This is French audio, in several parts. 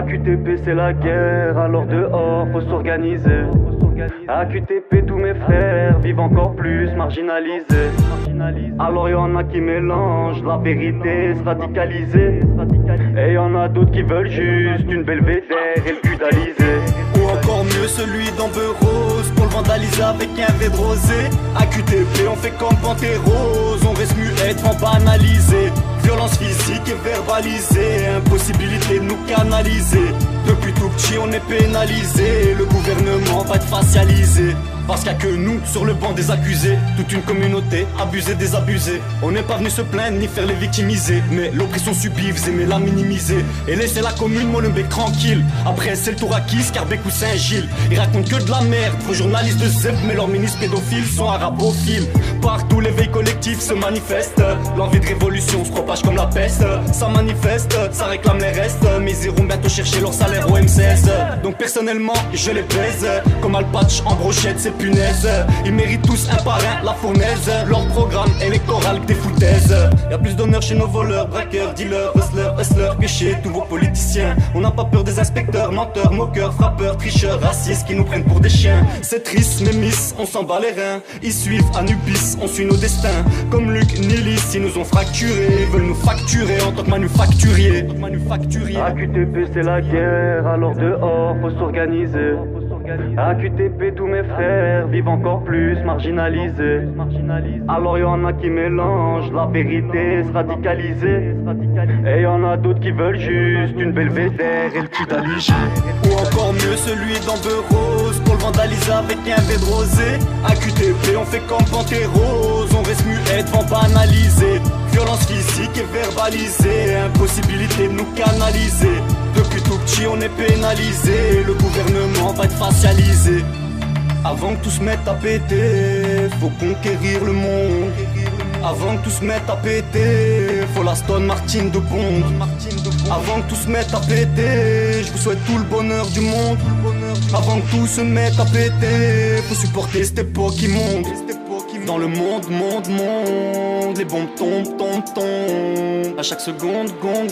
AQTP c'est la guerre, alors dehors faut s'organiser. AQTP tous mes frères vivent encore plus marginalisés. Alors y'en a qui mélangent la vérité se radicaliser. Et y'en a d'autres qui veulent juste une belvédère et le cudaliser. Ou encore mieux celui d'Amber Rose pour le vandaliser avec un verre de rosé. AQTP on fait comme Pantérose, on reste muette, on banaliser. Violence physique et verbalisée, impossibilité de nous canaliser. Depuis tout petit on est pénalisé, le gouvernement va être facialisé. Parce qu'il n'y a que nous sur le banc des accusés. Toute une communauté abusée, désabusée. On n'est pas venu se plaindre ni faire les victimiser, mais l'oppression subie, vous aimez la minimiser. Et laissez la commune Molenbeek tranquille. Après c'est le tour à qui, Scarbeck ou Saint-Gilles. Ils racontent que de la merde, vos journalistes de ZEP, mais leurs ministres pédophiles sont arabophiles. Partout l'éveil collectif se manifeste. L'envie de révolution se propage comme la peste. Ça manifeste, ça réclame les restes. Mais ils iront bientôt chercher leur salaire au M16. Donc personnellement je les baise, comme Alpatch en brochette, c'est punaise. Ils méritent tous un parrain, la fournaise. Leur programme électoral que des foutaises. Y'a plus d'honneur chez nos voleurs, braqueurs, dealers, hustlers que chez tous vos politiciens. On n'a pas peur des inspecteurs, menteurs, moqueurs, frappeurs, tricheurs, racistes qui nous prennent pour des chiens. C'est triste mais miss, on s'en bat les reins. Ils suivent Anubis, on suit nos destins. Comme Luc Nilis, ils nous ont fracturés. Ils veulent nous facturer en tant que manufacturiers. AQTP c'est la guerre, alors dehors faut s'organiser. AQTP tous mes frères vivent encore plus marginalisés. Alors y'en a qui mélangent la vérité se radicaliser. Et y'en a d'autres qui veulent juste une belvédère et le cudaliger. Ou encore mieux celui d'Amber Rose pour le vandaliser avec un verre de rosé. AQTP on fait comme Pantérose, on reste muette, on banaliser. Violence physique et verbalisée, impossibilité de nous canaliser. Depuis tout petit on est pénalisé, le gouvernement va être facialisé. Avant que tout se mette à péter, faut conquérir le monde. Avant que tout se mette à péter, faut la Stone Martin de Bond. Avant que tout se mette à péter, je vous souhaite tout le bonheur du monde. Avant que tout se mette à péter, faut supporter cette époque immonde. Dans le monde, les bombes tombent. À chaque seconde, gong.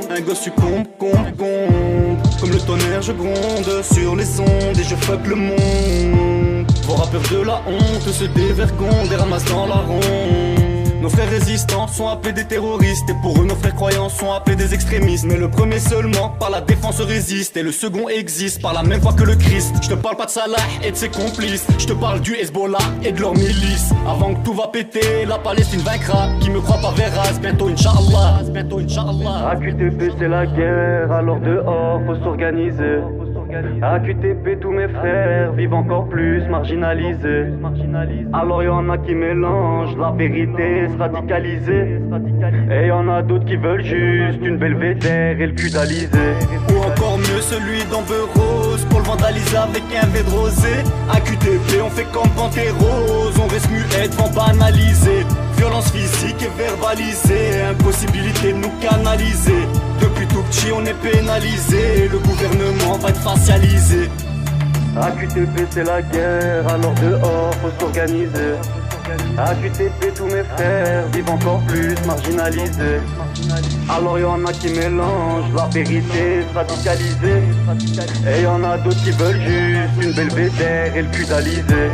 Un gosse succombe, gong. Comme le tonnerre, je gronde sur les ondes et je fuck le monde. Vos rappeurs de la honte se dévergondent et ramassent dans la ronde. Nos frères résistants sont appelés des terroristes. Et pour eux nos frères croyants sont appelés des extrémistes. Mais le premier seulement par la défense résiste. Et le second existe par la même voie que le Christ. Je te parle pas de Salah et de ses complices. Je te parle du Hezbollah et de leur milice. Avant que tout va péter, la Palestine vaincra. Qui me croit pas verra, bientôt Inch'Allah. AQTP c'est la guerre, alors dehors faut s'organiser. AQTP tous mes frères vivent encore plus marginalisés. Alors y'en a qui mélangent la vérité se radicaliser. Et y'en a d'autres qui veulent juste une belvédère et le cudaliser. Ou encore mieux celui d'Amber Rose pour le vandaliser avec un verre de rosé. AQTP on fait comme Pantérose, on reste muette, on banaliser. Violence physique et verbalisée, impossibilité de nous canaliser. Depuis tout petit on est pénalisé, le gouvernement va être facialisé. AQTP c'est la guerre, alors dehors faut s'organiser. AQTP tous mes frères vivent encore plus marginalisés. Alors y'en a qui mélangent la vérité se radicaliser. Et y'en a d'autres qui veulent juste une belvédère et le cudaliser.